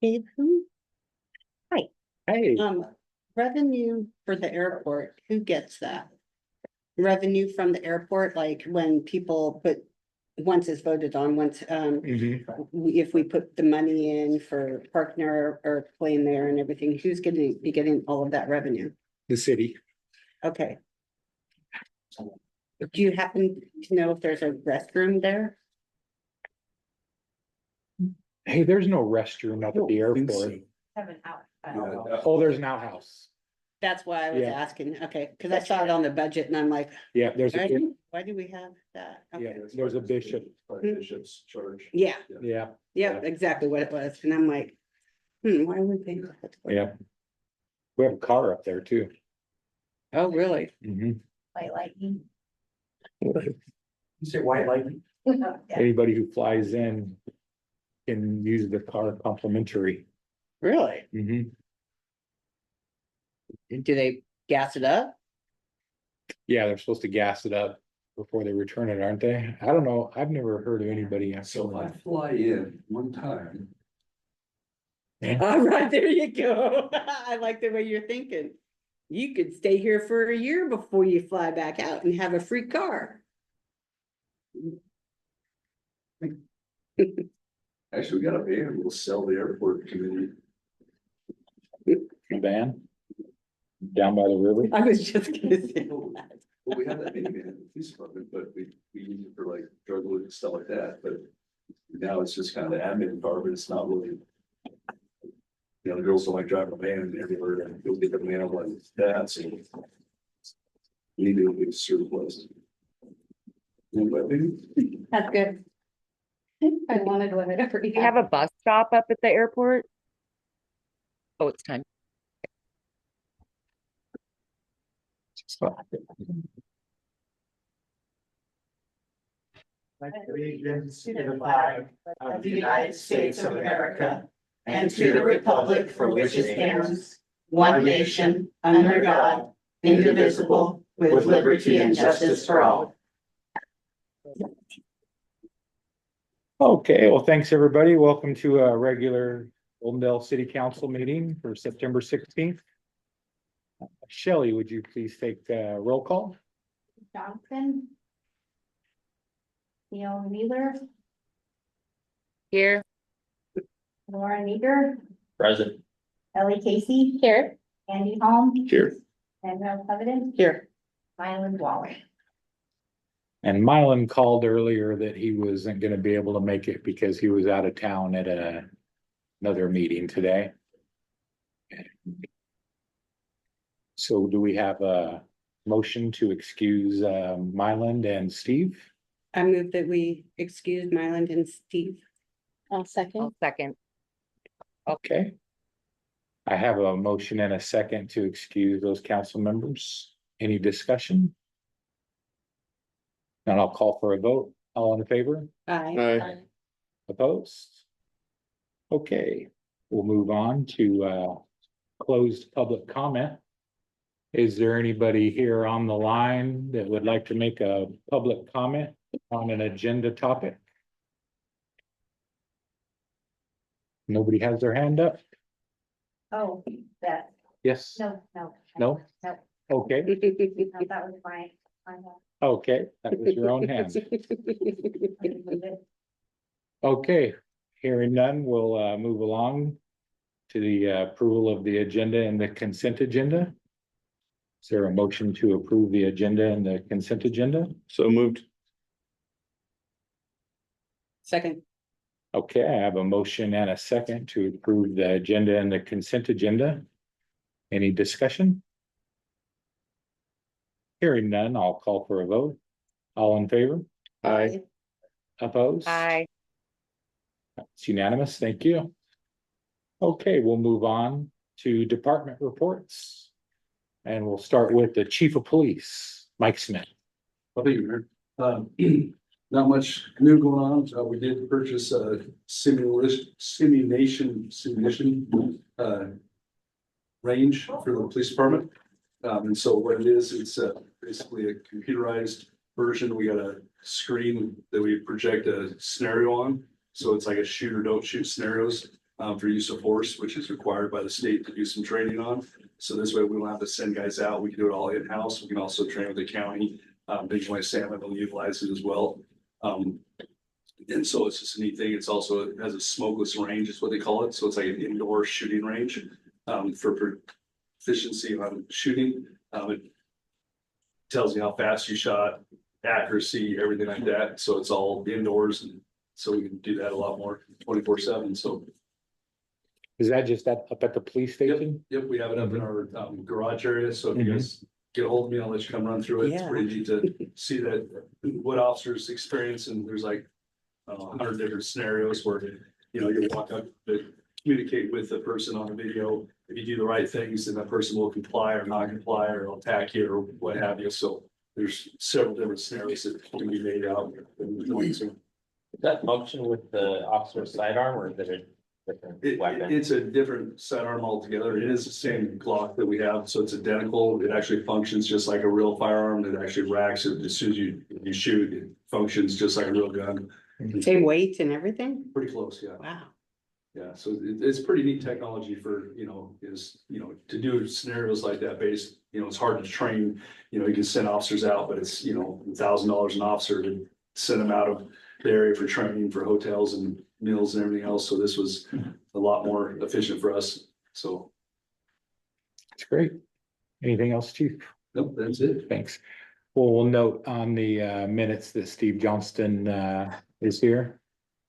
Dave, who? Hi, Hey, revenue for the airport, who gets that? Revenue from the airport, like when people put, once it's voted on, once, if we put the money in for parking or playing there and everything, who's gonna be getting all of that revenue? the city. Okay. Do you happen to know if there's a restroom there? Hey, there's no restroom up at the Don't think airport. so. Have an out. Yeah, Oh, there's an outhouse. That's why I was Yeah. asking, okay, cause I saw it on the budget and I'm like, Yeah, there's a, why do we have that? yeah, Okay. there's a bishop. Bishop's charge. Yeah, Yeah, yeah, exactly what it was, and I'm like, why are we paying for that? yeah. We have a car up there too. Oh, really? White lightning. You say white lightning? Yeah. Anybody who flies in can use the car complimentary. Really? Mhm. Do they gas it up? Yeah, they're supposed to gas it up before they return it, aren't they? I don't know. I've never heard of anybody. So if I fly in one time, All right, there you go. I like the way you're thinking. You could stay here for a year before you fly back out and have a free car. actually, we got a van, we'll sell the airport committee. Van down by the river. I was just gonna say that. Well, we have that minivan in the police department, but we use it for like drug load and stuff like that, but now it's just kind of the admin car, but it's not really. You know, the girls don't like driving a van everywhere and you'll get the mail like that, so. We need to be surplus. Anybody? That's good. I wanted whatever. Do you have a bus stop up at the airport? Oh, it's time. Allegiance to the flag of the United States of America and to the republic for which it stands, one nation, under God, indivisible, with liberty and justice for all. Okay, well, thanks, everybody. Welcome to a regular Oldendale City Council meeting for September 16th. Shelley, would you please take roll call? Johnson. Neil Wheeler, Here. Lauren Eager, Present. Ellie Casey, Here. Andy Holm, Here. and Ralph Covenant, Here, Mylan Waller. And Mylan called earlier that he wasn't gonna be able to make it because he was out of town at another meeting today. So do we have a motion to excuse Mylan and Steve? I move that we excuse Mylan and Steve. I'll second. I'll second. Okay. I have a motion and a second to excuse those council members. Any discussion? And I'll call for a vote. All in favor? Aye. Opposed? Okay, we'll move on to closed public comment. Is there anybody here on the line that would like to make a public comment on an agenda topic? Nobody has their hand up? Oh, that, Yes? no. No? No, Okay, that was my. okay, that was your own hand. Okay, hearing none, we'll move along to the approval of the agenda and the consent agenda. Is there a motion to approve the agenda and the consent agenda? So moved. Second, Okay, I have a motion and a second to approve the agenda and the consent agenda. Any discussion? Hearing none, I'll call for a vote. All in favor? Aye. Opposed? Aye. It's unanimous, thank you. Okay, we'll move on to department reports. And we'll start with the chief of police, Mike Smith. What do you heard? Not much new going on. We did purchase a simulation range for the police department. And so what it is, it's basically a computerized version, we got a screen that we project a scenario on. So it's like a shoot or don't shoot scenarios for use of force, which is required by the state to do some training on. So this way we don't have to send guys out. We can do it all in-house. We can also train with the county. Big Joint Salmon will utilize it as well. And so it's just a neat thing. It's also, it has a smokeless range is what they call it. So it's like an indoor shooting range for proficiency on shooting. It tells you how fast you shot, accuracy, everything like that. So it's all indoors, and so we can do that a lot more 24/7. So Is that just up at the police station? yep, we have it up in our garage area. So if you guys get a hold of me, I'll let you come run through it. It's Yeah. pretty neat to see that what officers experience, and there's like 100 different scenarios where, you know, you walk up to communicate with the person on the video. If you do the right things, then that person will comply or not comply or attack you or what have you. So there's several different scenarios that can be made out. Does that function with the officer's sidearm or is it a different weapon? It's a different sidearm altogether. It is the same Glock that we have, so it's identical. It actually functions just like a real firearm. It actually racks it as soon as you shoot. It functions just like a real gun. Same weight and everything? Pretty close, yeah. Wow. Yeah, so it's pretty neat technology for, to do scenarios like that based, it's hard to train. You can send officers out, but it's, $1,000 an officer to send them out of the area for training for hotels and meals and everything else. So this was a lot more efficient for us. So, That's great. Anything else, chief? nope, that's it. Thanks. Well, we'll note on the minutes that Steve Johnston is here.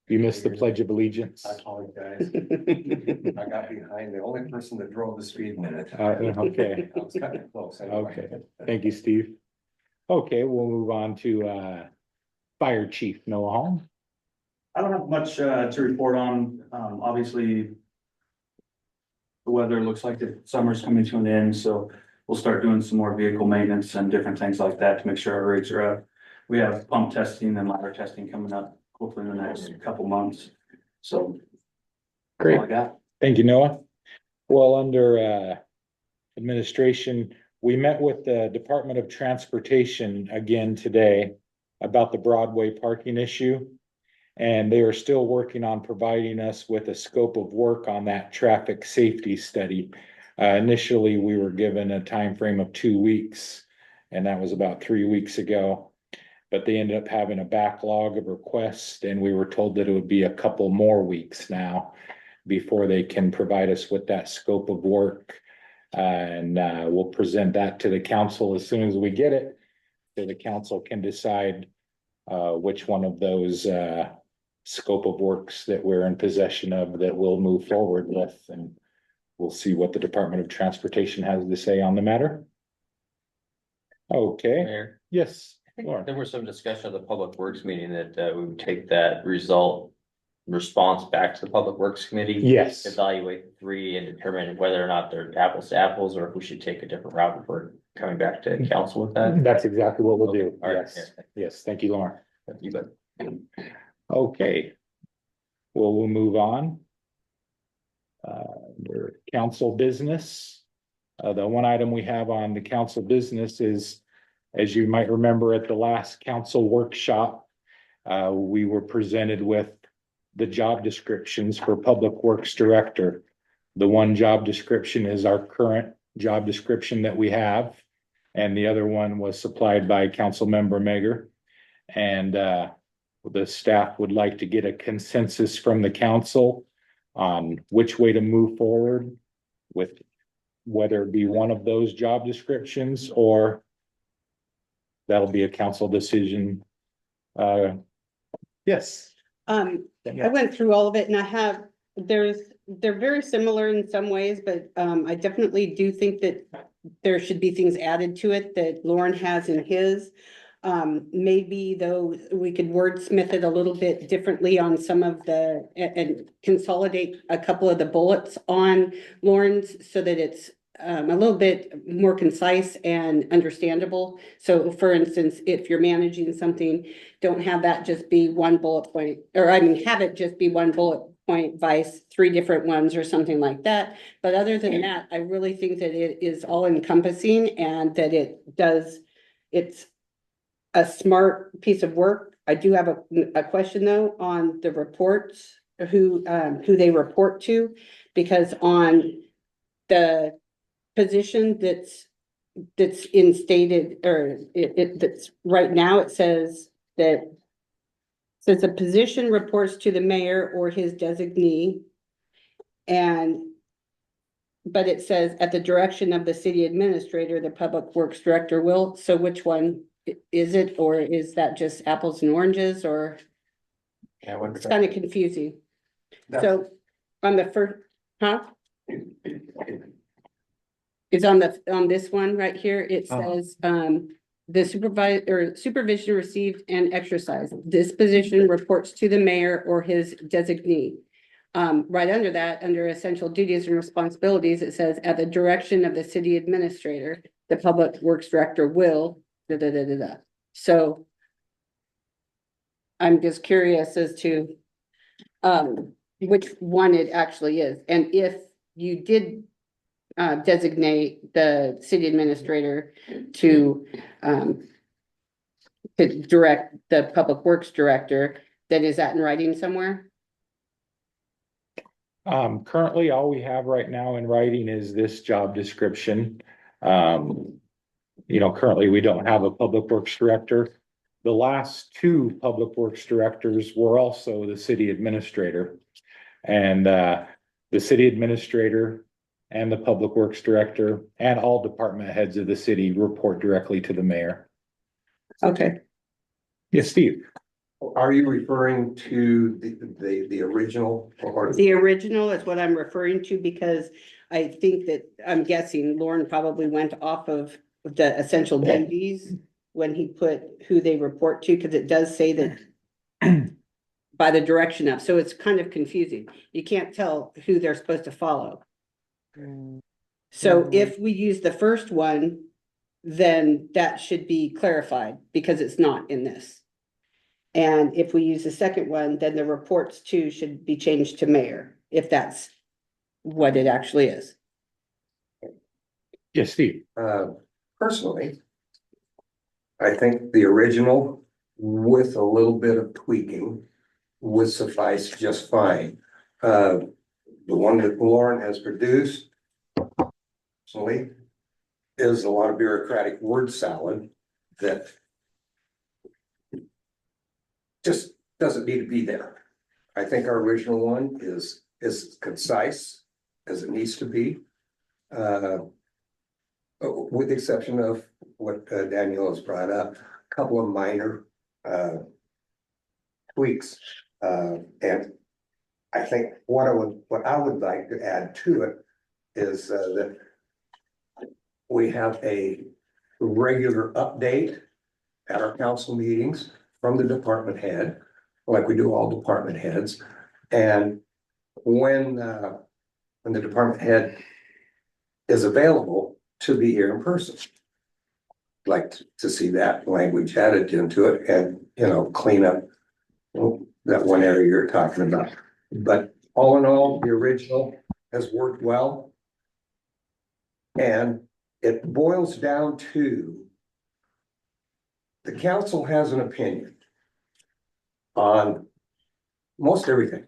You missed the Pledge of Allegiance. I apologize. I got behind the only person that drove the speed limit. Okay, I was kind of close. anyway. okay. Thank you, Steve. Okay, we'll move on to Fire Chief Noah Holm. I don't have much to report on. Obviously. The weather looks like the summer's coming to an end, so we'll start doing some more vehicle maintenance and different things like that to make sure our rigs are up. We have pump testing and ladder testing coming up, hopefully in the next couple months. So. Great. All I got. Thank you, Noah. Well, under administration, we met with the Department of Transportation again today about the Broadway parking issue. And they are still working on providing us with a scope of work on that traffic safety study. Initially, we were given a time frame of 2 weeks, and that was about 3 weeks ago. But they ended up having a backlog of requests, and we were told that it would be a couple more weeks now before they can provide us with that scope of work. And we'll present that to the council as soon as we get it, so the council can decide which one of those scope of works that we're in possession of that we'll move forward with, and we'll see what the Department of Transportation has to say on the matter. Okay, Mayor, yes, I think Lauren. there was some discussion of the Public Works meeting that we would take that response back to the Public Works Committee. Yes, Evaluate the three and determine whether or not they're apples to apples, or if we should take a different route before coming back to council with that. that's exactly what we'll do. Okay, all right, Yes, yes, thank you, Lauren. You bet. Okay. Well, we'll move on. Under council business. The one item we have on the council business is, as you might remember at the last council workshop, we were presented with the job descriptions for Public Works Director. The one job description is our current job description that we have, and the other one was supplied by Councilmember Mager. And the staff would like to get a consensus from the council on which way to move forward with, whether it be one of those job descriptions or that'll be a council decision. Yes. I went through all of it and they're very similar in some ways, but I definitely do think that there should be things added to it that Lauren has in his. Maybe though we could wordsmith it a little bit differently on some of and consolidate a couple of the bullets on Lauren's so that it's a little bit more concise and understandable. So for instance, if you're managing something, don't have that just be one bullet point, or have it just be one bullet point vice 3 different ones or something like that. But other than that, I really think that it is all encompassing and that it's a smart piece of work. I do have a question though on the reports, who they report to. Because on the position that's instated, or that's right now, it says that says a position reports to the mayor or his designee. But it says at the direction of the city administrator, the public works director will, so which one is it, or is that just apples and oranges, or Yeah, what- it's kind of confusing. That's- So on the first, huh? It's on this one right here, it says, the supervision received and exercised. This position reports to the mayor or his designee. Right under that, under essential duties and responsibilities, it says at the direction of the city administrator, the public works director will, da, da, da, da, da. So I'm just curious as to, which one it actually is. And if you did designate the city administrator to direct the public works director, then is that in writing somewhere? Currently, all we have right now in writing is this job description. Currently, we don't have a public works director. The last two public works directors were also the city administrator. And the city administrator and the public works director and all department heads of the city report directly to the mayor. Okay. Yes, Steve. Are you referring to the original or? The original is what I'm referring to, because I think that, I'm guessing Lauren probably went off of the essential duties when he put who they report to, because it does say that by the direction of, so it's kind of confusing. You can't tell who they're supposed to follow. So if we use the first one, then that should be clarified, because it's not in this. And if we use the second one, then the reports too should be changed to mayor, if that's what it actually is. Yes, Steve. Personally, I think the original with a little bit of tweaking would suffice just fine. The one that Lauren has produced personally is a lot of bureaucratic word salad that just doesn't need to be there. I think our original one is concise as it needs to be. With the exception of what Daniel has brought up, a couple of minor tweaks. And I think what I would like to add to it is that we have a regular update at our council meetings from the department head, like we do all department heads. And when the department head is available to be here in person, I'd like to see that language added into it and, clean up that one area you're talking about. But all in all, the original has worked well. And it boils down to the council has an opinion on most everything.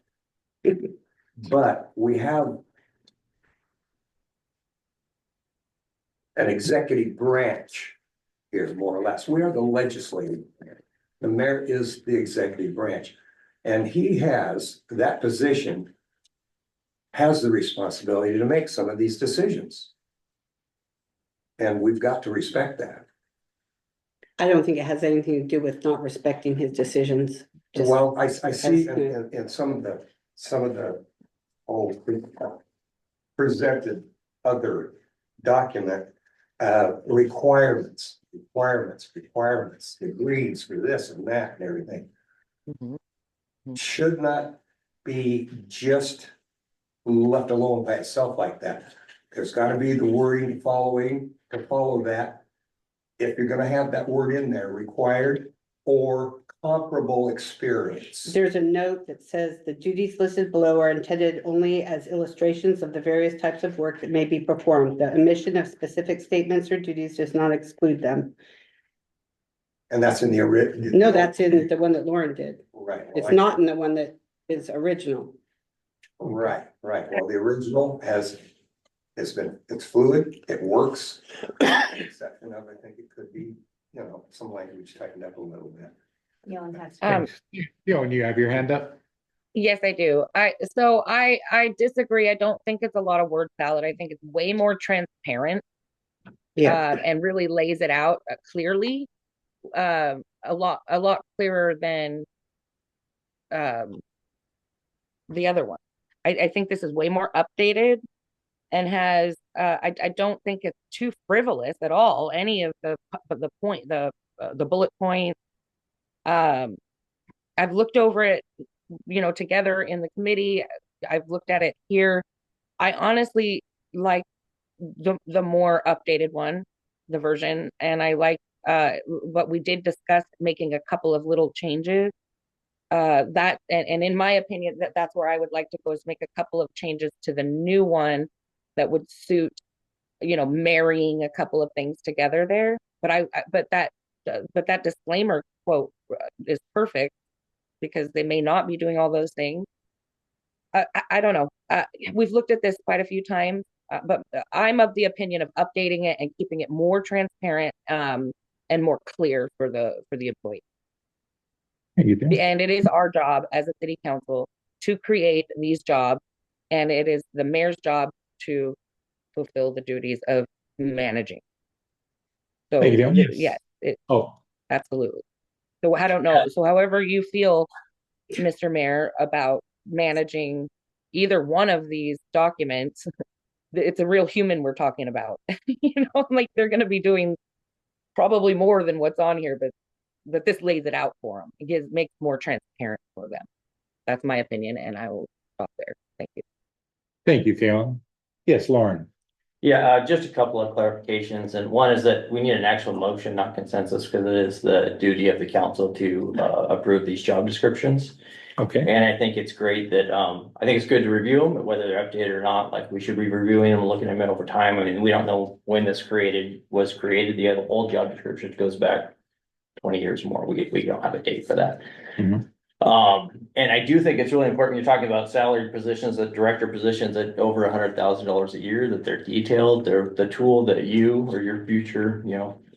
But we have an executive branch here, more or less. We are the legislative branch. The mayor is the executive branch. And he has, that position has the responsibility to make some of these decisions. And we've got to respect that. I don't think it has anything to do with not respecting his decisions. Just- Well, I see in some of the presented other document, requirements, agrees for this and that and everything. Should not be just left alone by itself like that. There's gotta be the wording to follow that. If you're gonna have that word in there, required or comparable experience. There's a note that says the duties listed below are intended only as illustrations of the various types of work that may be performed. The omission of specific statements or duties does not exclude them. And that's in the original. No, that's in the one that Lauren did. Right. It's not in the one that is original. Right, right. Well, the original it's fluid, it works. Exception of, I think it could be, some language tightened up a little bit. Thanks. You have your hand up? Yes, I do. I disagree. I don't think it's a lot of word salad. I think it's way more transparent. And really lays it out clearly. A lot clearer than the other one. I think this is way more updated and has I don't think it's too frivolous at all. Any of the bullet points. I've looked over it, together in the committee. I've looked at it here. I honestly like the more updated one, the version, and I like but we did discuss making a couple of little changes. That and in my opinion, that's where I would like to go, is make a couple of changes to the new one that would suit, marrying a couple of things together there. But that disclaimer quote is perfect, because they may not be doing all those things. I don't know. We've looked at this quite a few times, but I'm of the opinion of updating it and keeping it more transparent and more clear for the employee. And it is our job as a city council to create these jobs, and it is the mayor's job to fulfill the duties of managing. So yes, absolutely. So I don't know. So however you feel, Mr. Mayor, about managing either one of these documents, it's a real human we're talking about. Like they're going to be doing probably more than what's on here, but this lays it out for them. It makes more transparent for them. That's my opinion, and I will stop there. Thank you. Thank you, Kaylin. Yes, Lauren. Yeah, just a couple of clarifications, and one is that we need an actual motion, not consensus, because it is the duty of the council to approve these job descriptions. Okay. And I think it's great that, I think it's good to review them, whether they're updated or not. Like, we should be reviewing them, looking at them over time. I mean, we don't know when this was created. The old job description goes back 20 years or more. We don't have a date for that. Mhm. And I do think it's really important, you're talking about salary positions, the director positions at over $100,000 a year, that they're detailed, they're the tool that you or your future,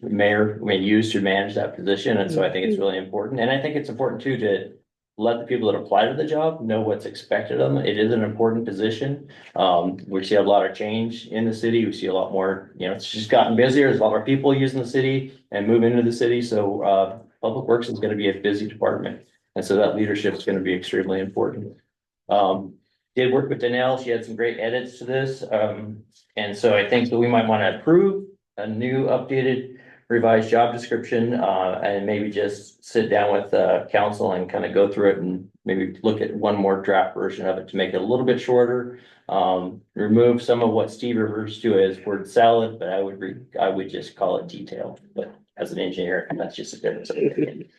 mayor may use to manage that position. And so I think it's really important. And I think it's important too, to let the people that apply to the job know what's expected of them. It is an important position. We see a lot of change in the city. We see a lot more, it's just gotten busier. There's a lot more people using the city and moving into the city. So, Public Works is going to be a busy department. And so that leadership is going to be extremely important. Did work with Danelle. She had some great edits to this. And so I think that we might want to approve a new updated revised job description, and maybe just sit down with council and kind of go through it and maybe look at one more draft version of it to make it a little bit shorter. Remove some of what Steve refers to as word salad, but I would just call it detail. But as an engineer, that's just a difference of opinion.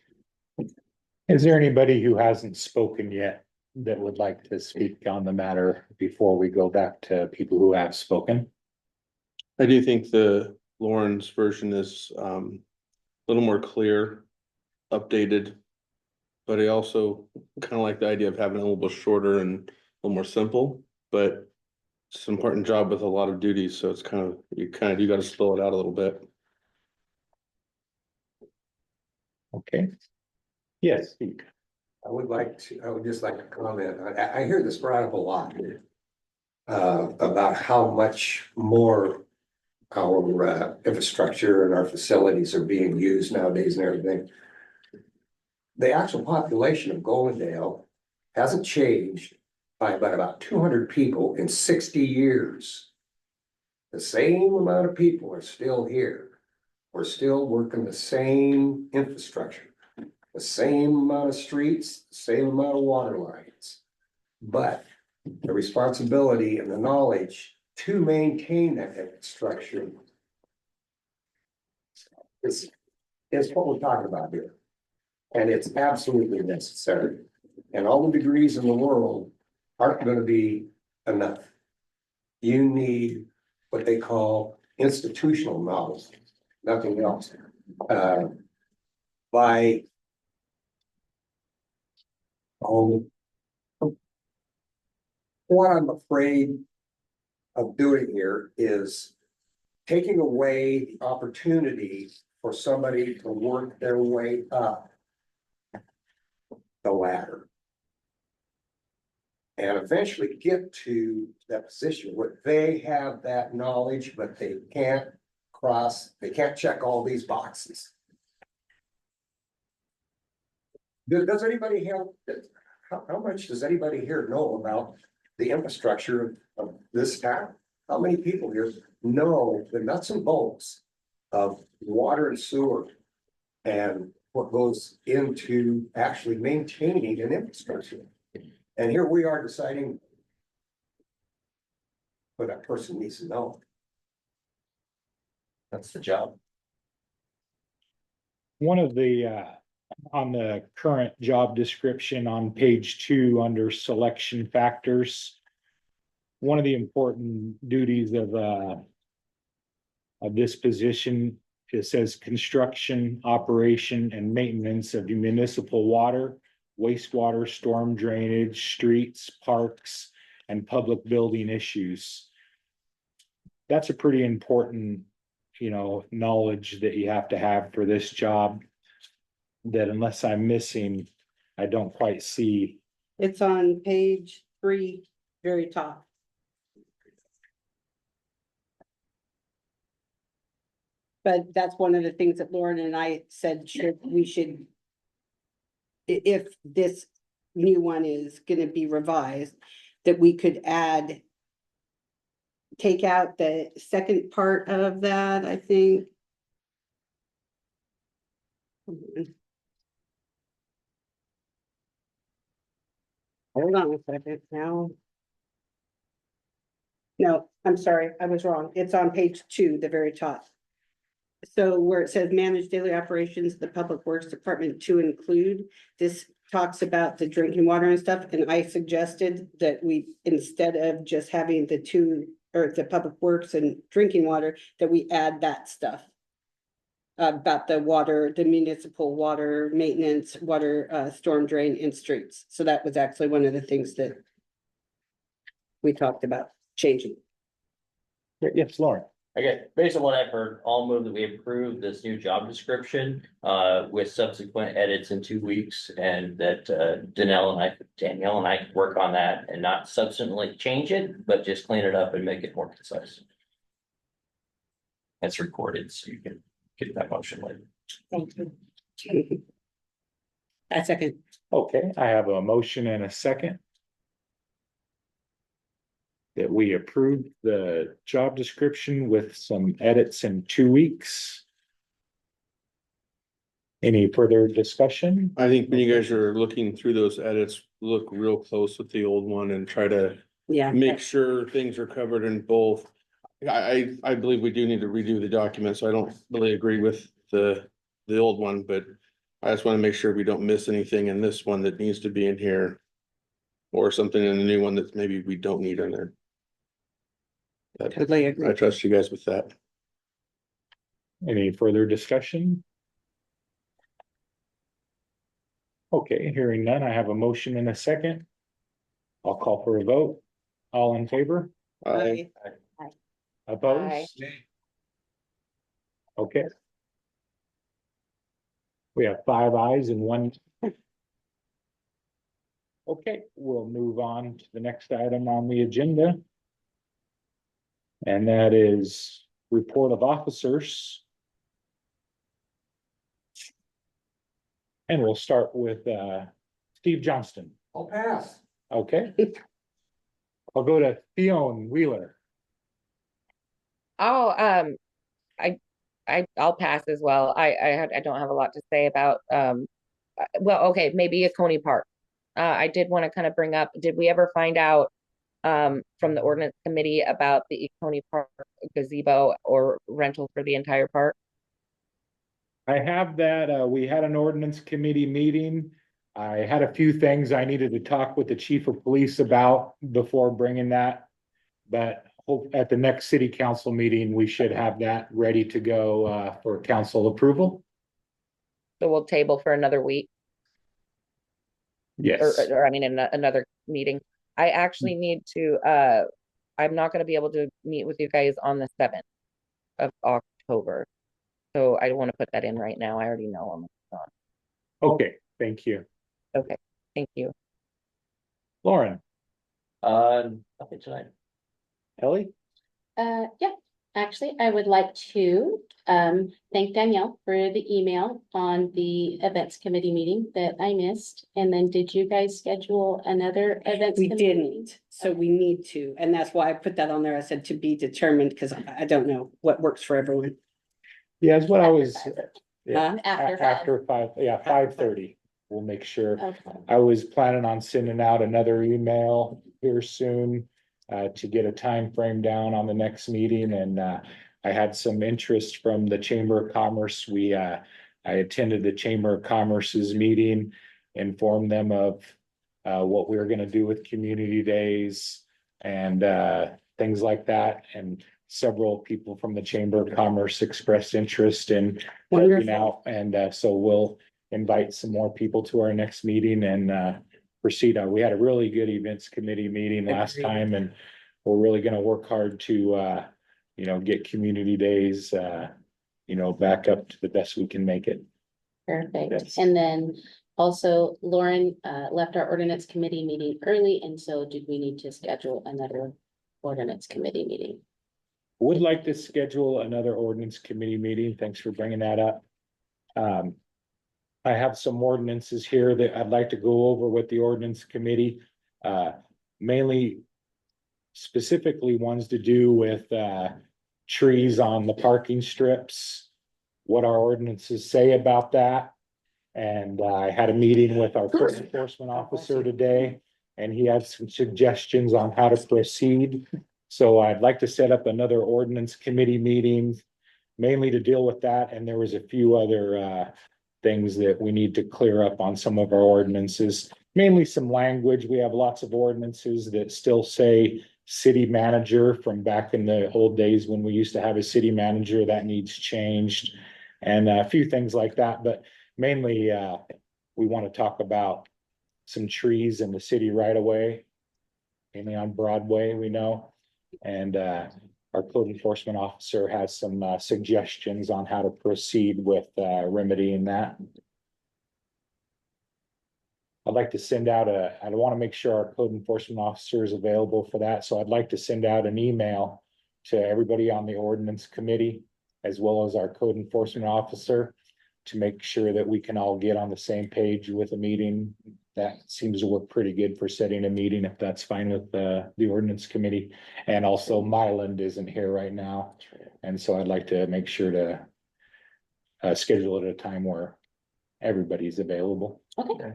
Is there anybody who hasn't spoken yet that would like to speak on the matter before we go back to people who have spoken? I do think the Lauren's version is a little more clear, updated. But I also kind of like the idea of having it a little bit shorter and a little more simple, but it's an important job with a lot of duties, so it's you got to slow it out a little bit. Okay. Yes, Steve. I would just like to comment. I hear this brought up a lot. About how much more our infrastructure and our facilities are being used nowadays and everything. The actual population of Goldendale hasn't changed by about 200 people in 60 years. The same amount of people are still here. We're still working the same infrastructure, the same amount of streets, the same amount of water lines. But the responsibility and the knowledge to maintain that infrastructure is what we're talking about here. And it's absolutely necessary. And all the degrees in the world aren't going to be enough. You need what they call institutional knowledge, nothing else. by what I'm afraid of doing here is taking away the opportunity for somebody to work their way up the ladder. And eventually get to that position where they have that knowledge, but they can't check all these boxes. Does anybody have, how much does anybody here know about the infrastructure of this town? How many people here know the nuts and bolts of water and sewer? And what goes into actually maintaining an infrastructure? And here we are deciding what that person needs to know. That's the job. One of the, on the current job description on page 2, under selection factors, one of the important duties of this position, it says construction, operation, and maintenance of municipal water, wastewater, storm drainage, streets, parks, and public building issues. That's a pretty important, knowledge that you have to have for this job, that unless I'm missing, I don't quite see. It's on page 3, very top. But that's one of the things that Lauren and I said, we should. If this new one is gonna be revised, that we could add. Take out the second part of that, I think. Hold on a second now. No, I'm sorry, I was wrong. It's on page 2, the very top. So where it says manage daily operations, of the Public Works Department to include, this talks about the drinking water and stuff, and I suggested that we, instead of just having the 2, or the Public Works and drinking water, that we add that stuff. About the water, the municipal water maintenance, water, storm drain and streets. So that was actually one of the things that we talked about changing. Yes, Lauren. Okay, based on what I've heard, I'll move that we approve this new job description with subsequent edits in 2 weeks, and that Danielle and I could work on that and not substantially change it, but just clean it up and make it more concise. It's recorded, so you can get that motion later. Thank you. A second. Okay, I have a motion and a second. That we approve the job description with some edits in 2 weeks. Any further discussion? I think when you guys are looking through those edits, look real close with the old one and try to Yeah. make sure things are covered in both. I believe we do need to redo the document, so I don't really agree with the old one, but I just want to make sure we don't miss anything in this one that needs to be in here. Or something in the new one that maybe we don't need in there. Totally agree. I trust you guys with that. Any further discussion? Okay, hearing none, I have a motion and a second. I'll call for a vote. All in favor? Aye. Opposed? Okay. We have 5 ayes and 1. Okay, we'll move on to the next item on the agenda. And that is report of officers. And we'll start with Steve Johnston. I'll pass. Okay. I'll go to Theon Wheeler. Oh, I'll pass as well. I don't have a lot to say about, well, okay, maybe a Coney Park. I did want to kind of bring up, did we ever find out from the ordinance committee about the Coney Park gazebo or rental for the entire park? I have that, we had an ordinance committee meeting. I had a few things I needed to talk with the chief of police about before bringing that. But hope at the next city council meeting, we should have that ready to go for council approval. So we'll table for another week, Yes, or I mean, another meeting. I actually need to, I'm not gonna be able to meet with you guys on the 7th of October. So I don't want to put that in right now. I already know I'm gone. okay, thank you. Okay, thank you. Lauren, Nothing tonight. Ellie? Yeah, actually, I would like to thank Danielle for the email on the events committee meeting that I missed. And then did you guys schedule another events? We committee meeting? didn't, so we need to, and that's why I put that on there. I said to be determined, because I don't know what works for everyone. Yeah, it's what I was. Huh? After 5, yeah, 5:30, we'll make sure. Okay. I was planning on sending out another email here soon to get a time frame down on the next meeting, and I had some interest from the Chamber of Commerce. I attended the Chamber of Commerce's meeting, informed them of what we were gonna do with community days and things like that, and several people from the Chamber of Commerce expressed interest in helping Wonderful. out, and so we'll invite some more people to our next meeting and proceed. We had a really good events committee meeting last Agreed. time, and we're really gonna work hard to get community days back up to the best we can make it. Perfect. Yes. And then also Lauren left our ordinance committee meeting early, and so did we need to schedule another ordinance committee meeting? Would like to schedule another ordinance committee meeting. Thanks for bringing that up. I have some ordinances here that I'd like to go over with the ordinance committee. Mainly specifically ones to do with trees on the parking strips, what our ordinances say about that. And I had a meeting with our code enforcement officer today, and he had some suggestions on how to proceed. So I'd like to set up another ordinance committee meeting, mainly to deal with that, and there was a few other things that we need to clear up on some of our ordinances, mainly some language. We have lots of ordinances that still say city manager from back in the old days when we used to have a city manager. That needs changed, and a few things like that, but mainly we want to talk about some trees in the city right away, mainly on Broadway, we know. And our code enforcement officer has some suggestions on how to proceed with remedying that. I'd like to send out I want to make sure our code enforcement officer is available for that, so I'd like to send out an email to everybody on the ordinance committee, as well as our code enforcement officer, to make sure that we can all get on the same page with a meeting. That seems to work pretty good for setting a meeting, if that's fine with the ordinance committee. And also Myland isn't here right now, and so I'd like to make sure to schedule it at a time where everybody's available. Okay.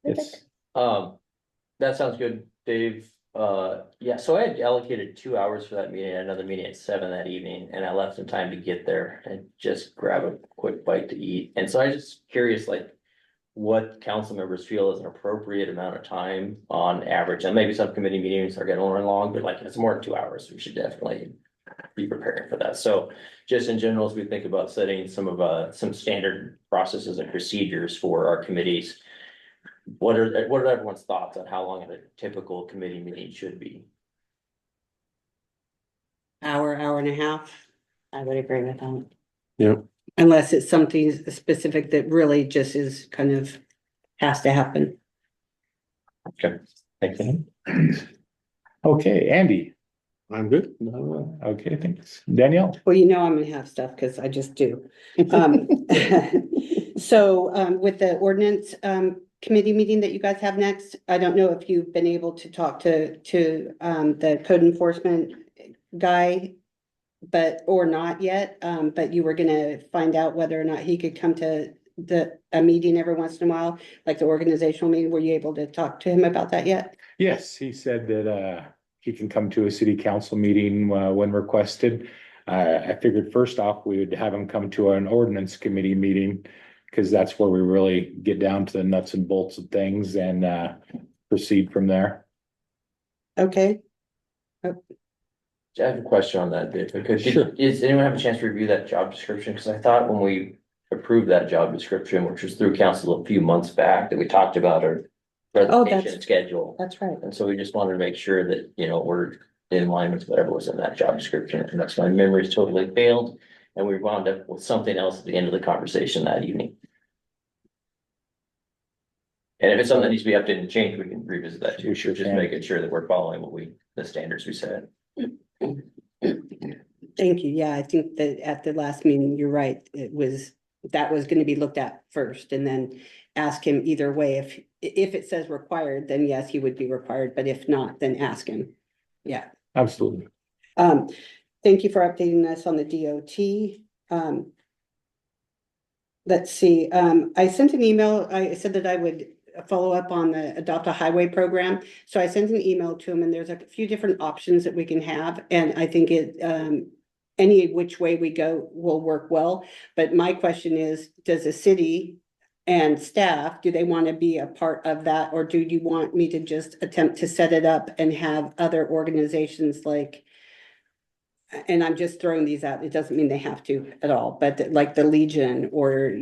Yes. That sounds good, Dave. Yeah, so I had allocated 2 hours for that meeting, another meeting at 7 that evening, and I left some time to get there and just grab a quick bite to eat. And so I was just curious, like, what council members feel is an appropriate amount of time on average. And maybe some committee meetings are getting long, but like, if it's more than 2 hours, we should definitely be preparing for that. So just in general, as we think about setting some standard processes and procedures for our committees, what are everyone's thoughts on how long a typical committee meeting should be? Hour and a half, I would agree with that. Yep. unless it's something specific that really just is kind of has to happen. Okay, thank you. Okay, Andy. I'm good. Okay, thanks. Danielle? Well, I'm gonna have stuff because I just do. So with the ordinance committee meeting that you guys have next, I don't know if you've been able to talk to the code enforcement guy, or not yet, but you were gonna find out whether or not he could come to a meeting every once in a while, like the organizational meeting. Were you able to talk to him about that yet? Yes, he said that he can come to a city council meeting when requested. I figured first off, we would have him come to an ordinance committee meeting, because that's where we really get down to the nuts and bolts of things and proceed from there. Okay. I have a question on that, Dave. Because Sure. does anyone have a chance to review that job description? Because I thought when we approved that job description, which was through council a few months back that we talked about our presentation that's- schedule. That's right. And so we just wanted to make sure that, you know, we're in line with whatever was in that job description. And that's my memory's totally failed. And we wound up with something else at the end of the conversation that evening. And if it's something that needs to be updated and changed, we can revisit that too. We sure Just can. making sure that we're following the standards we set. Thank you. Yeah, I think that at the last meeting, you're right. That was gonna be looked at first and then ask him either way. If it says required, then yes, he would be required, but if not, then ask him. Yeah. Absolutely. Thank you for updating us on the DOT. Let's see, I sent an email. I said that I would follow up on the Adopt a Highway program. So I sent an email to him and there's a few different options that we can have. And I think any which way we go will work well. But my question is, does the city and staff, do they want to be a part of that? Or do you want me to just attempt to set it up and have other organizations like, and I'm just throwing these out, it doesn't mean they have to at all, but like the Legion or,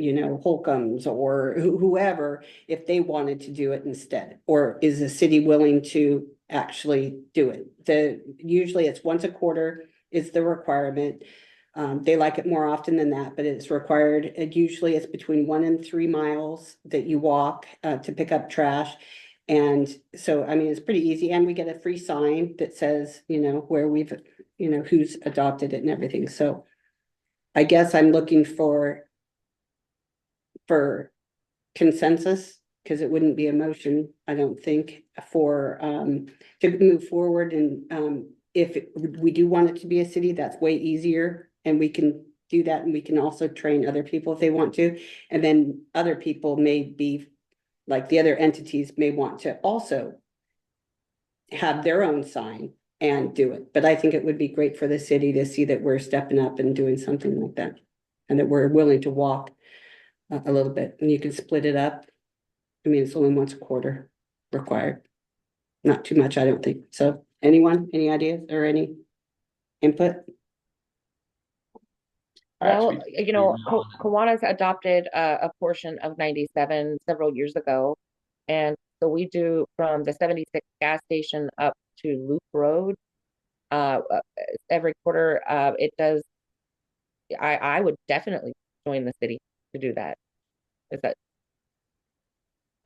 Holcomb's or whoever, if they wanted to do it instead, or is the city willing to actually do it? Usually it's once a quarter is the requirement. They like it more often than that, but it's required. Usually it's between 1 and 3 miles that you walk to pick up trash. And so, I mean, it's pretty easy. And we get a free sign that says, where we've, who's adopted it and everything. So I guess I'm looking for consensus, because it wouldn't be a motion, I don't think, for to move forward. And if we do want it to be a city, that's way easier. And we can do that. And we can also train other people if they want to. And then other people may be, like the other entities may want to also have their own sign and do it. But I think it would be great for the city to see that we're stepping up and doing something like that. And that we're willing to walk a little bit, and you can split it up. I mean, it's only once a quarter required. Not too much, I don't think. So anyone, any ideas or any input? Well, Actually, Kiwanis adopted a portion of 97 several years ago. And so we do from the 76 gas station up to Loop Road. Every quarter, it does. I would definitely join the city to do that.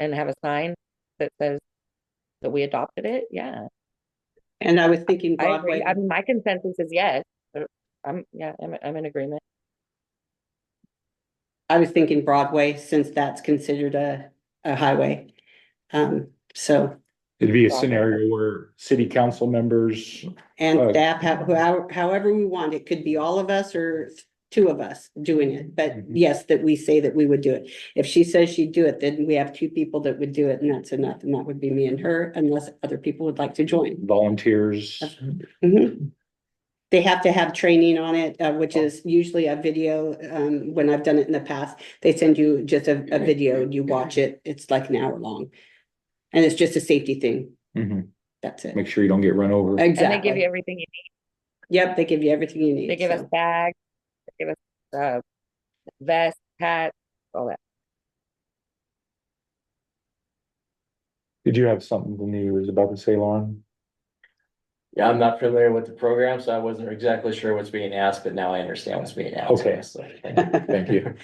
And have a sign that says that we adopted it. Yeah. And I was thinking I agree. Broadway. I mean, my consensus is yes. I'm in agreement. I was thinking Broadway, since that's considered a highway. So, It'd be a scenario where city council members, and Right. staff, however we want, it could be all of us or 2 of us doing it, but Mhm. yes, that we say that we would do it. If she says she'd do it, then we have 2 people that would do it, and that's enough, and that would be me and her, unless other people would like to join. volunteers, Mhm. They have to have training on it, which is usually a video. When I've done it in the past, they send you just a video, you watch it, it's like an hour long. And it's just a safety thing, Mhm. that's it. Make sure you don't get run over. And they give you Exactly. everything you need. Yep, they give you everything you need. They give us so. bags, they give us vest, hat, all that. Did you have something you was about to say, Lauren? Yeah, I'm not familiar with the program, so I wasn't exactly sure what's being asked, but now I understand what's being asked. Okay. So, Thank you.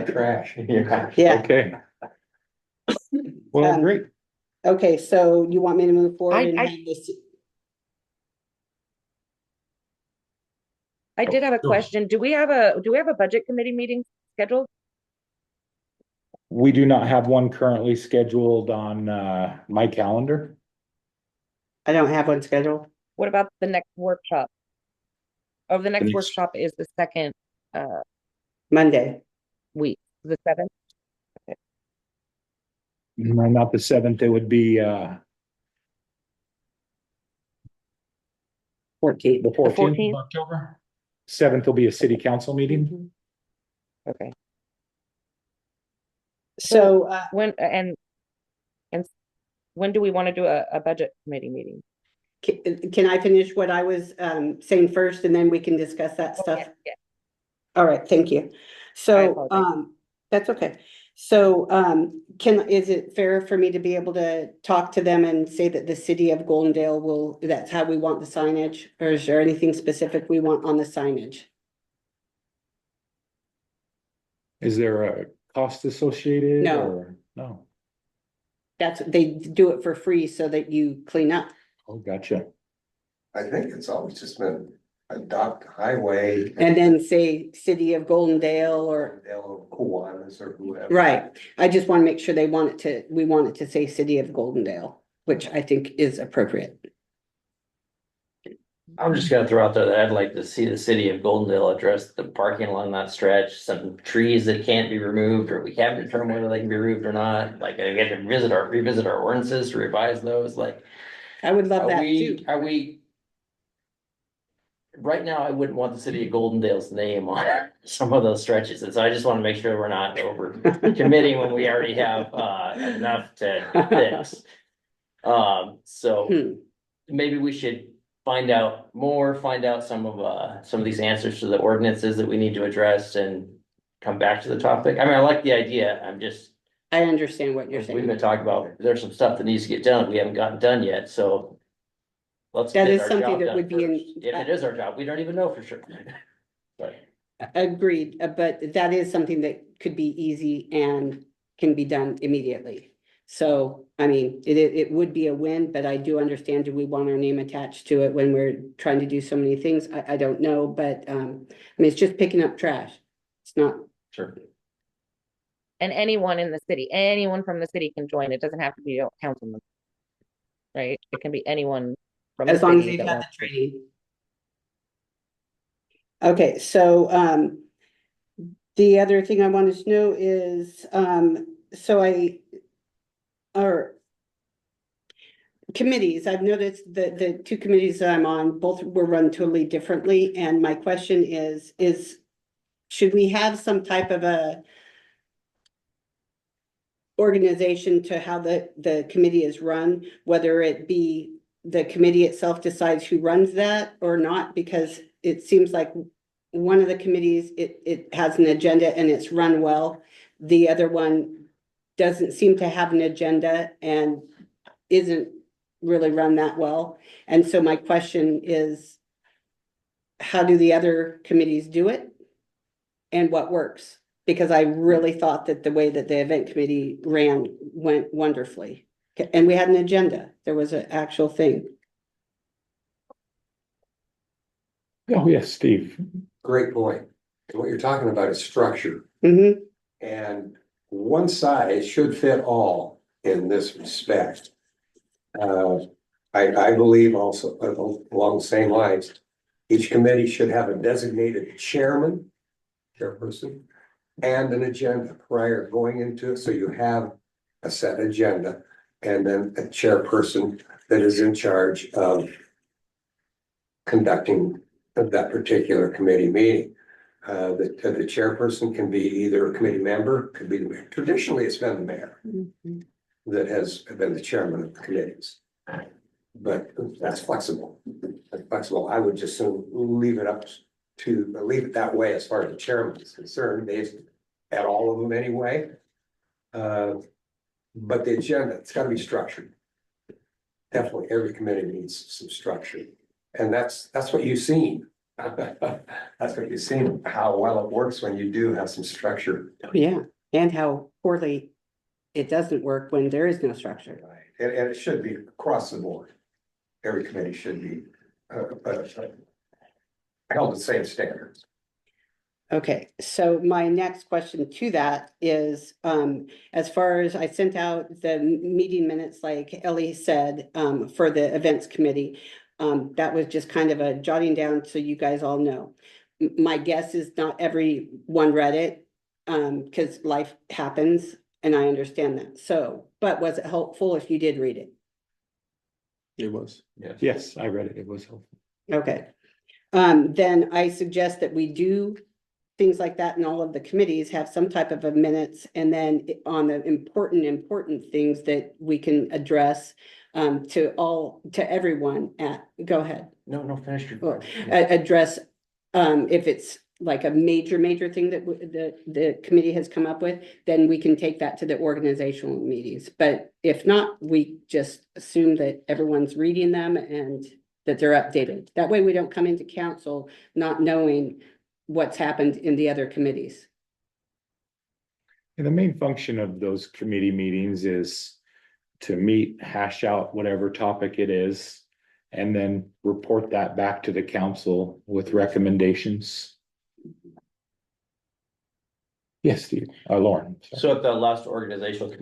Trash. Yeah. Yeah, Okay. Well, Um, great. okay, so you want me to move forward and I- have this? I did have a sure. question. Do we have a budget committee meeting scheduled? We do not have one currently scheduled on my calendar. I don't have one scheduled. What about the next workshop? Oh, the next next- workshop is the second Monday. week, the 7th. No, not the 7th, it would be 14th. the 14th 14th? of October. 7th will be a city council meeting. Okay. So, When and when do we want to do a budget committee meeting? can I finish what I was saying first, and then we can discuss that stuff? Okay, yeah. All right, thank you. So, apologize. that's okay. So, is it fair for me to be able to talk to them and say that the city of Goldendale will, that's how we want the signage? Or is there anything specific we want on the signage? Is there a cost associated No. or no? That's, they do it for free so that you clean up. Oh, gotcha. I think it's always just been adopt highway. And then say city of Goldendale or, They'll Kiwanis or whoever. right. I just want to make sure they want it to, we want it to say city of Goldendale, which I think is appropriate. I'm just gonna throw out there that I'd like to see the city of Goldendale address the parking along that stretch, some trees that can't be removed, or we haven't determined whether they can be removed or not. Like, we have to revisit our ordinances to revise those, like. I would love that too. Are we? Right now, I wouldn't want the city of Goldendale's name on some of those stretches, and so I just wanna make sure we're not over committing when we already have, enough to fix. So Hmm. maybe we should find out more, find out some of these answers to the ordinances that we need to address and come back to the topic. I mean, I like the idea, I'm just, I understand what you're we've saying. been talking about, there's some stuff that needs to get done, we haven't gotten done yet, so. Let's That get is our something job that done would be in- first. If it is our job, we don't even know for sure. But Agreed, but that is something that could be easy and can be done immediately. So, I mean, it would be a win, but I do understand, do we want our name attached to it when we're trying to do so many things? I don't know, but, I mean, it's just picking up trash. It's not, sure. And anyone in the city, anyone from the city can join. It doesn't have to be a councilman. Right? It can be anyone from the as long as city they've that had the wants to. training. Okay, so, the other thing I wanted to know is, or committees, I've noticed that the two committees that I'm on, both were run totally differently, and my question is, should we have some type of a organization to how the committee is run, whether it be the committee itself decides who runs that or not, because it seems like one of the committees, it has an agenda and it's run well. The other one doesn't seem to have an agenda and isn't really run that well. And so my question is, how do the other committees do it? And what works? Because I really thought that the way that the event committee went wonderfully. And we had an agenda. There was an actual thing. Oh, yes, Steve. Great point. And what you're talking about is structure. Mm-hmm. And one size should fit all in this respect. I believe also along the same lines, each committee should have a designated chairperson, and an agenda prior going into it, so you have a set agenda, and then a chairperson that is in charge of conducting that particular committee meeting. The chairperson can be either a committee member, could be the mayor. Traditionally, it's been the mayor that has been the chairman of the committees. But that's flexible. That's flexible. I would just soon leave it that way as far as the chairman is concerned. They've at all of them anyway. But the agenda, it's got to be structured. Definitely, every committee needs some structure, and that's what you've seen. That's what you've seen, how well it works when you do have some structure. Oh, yeah. And how poorly it doesn't work when there is no structure. Right. And it should be across the board. Every committee should be held to the same standards. Okay, so my next question to that is, as far as I sent out the meeting minutes, like Ellie said, for the events committee. That was just kind of a jotting down so you guys all know. My guess is not everyone read it, because life happens and I understand that. So, but was it helpful if you did read it? It was. Yes, I read it. It was helpful. Okay. Then I suggest that we do things like that in all of the committees, have some type of a minutes, and then on the important things that we can address to everyone go ahead. No, finish your. Well, address, if it's like a major thing that the committee has come up with, then we can take that to the organizational meetings. But if not, we just assume that everyone's reading them and that they're updated. That way we don't come into council not knowing what's happened in the other committees. And the main function of those committee meetings is to meet, hash out whatever topic it is, and then report that back to the council with recommendations. Yes, Steve, Lauren. So at the last organizational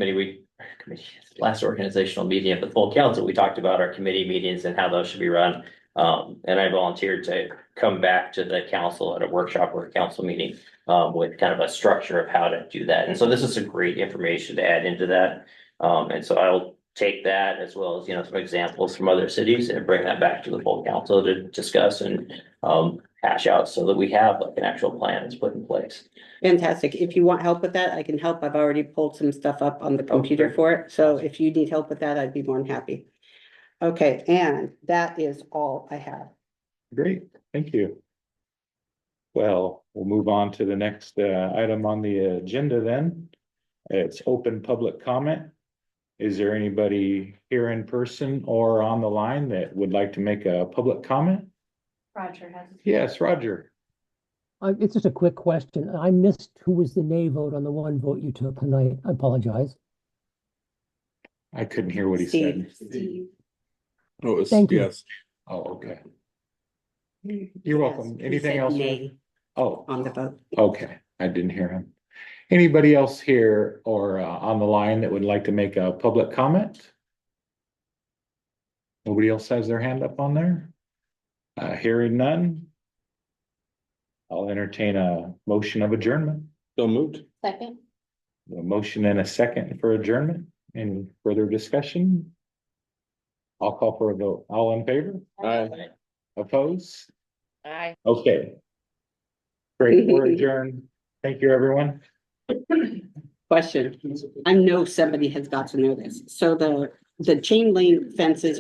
last organizational meeting of the full council, we talked about our committee meetings and how those should be run. And I volunteered to come back to the council at a workshop or a council meeting, with kind of a structure of how to do that. And so this is some great information to add into that. And so I'll take that as well as, some examples from other cities and bring that back to the full council to discuss and, hash out so that we have like an actual plan that's put in place. Fantastic. If you want help with that, I can help. I've already pulled some stuff up on the computer for it. So if you need help with that, I'd be more than happy. Okay, and that is all I have. Great, thank you. Well, we'll move on to the next item on the agenda then. It's open public comment. Is there anybody here in person or on the line that would like to make a public comment? Roger has. Yes, Roger. It's just a quick question. I missed who was the nay vote on the one vote you took tonight. I apologize. I couldn't hear what he said. Steve. Oh, it was, Thank you. yes. Oh, okay. You're welcome. He Anything said else? nay Oh, on the vote. okay. I didn't hear him. Anybody else here or on the line that would like to make a public comment? Nobody else has their hand up on there? Hearing none. I'll entertain a motion of adjournment. So moved. Second. A motion and a second for adjournment. Any further discussion? I'll call for a vote. All in favor? Aye. Opposed? Aye. Okay. Great, we're adjourned. Thank you, everyone. Question. I know somebody has got to know this. So the chain link fences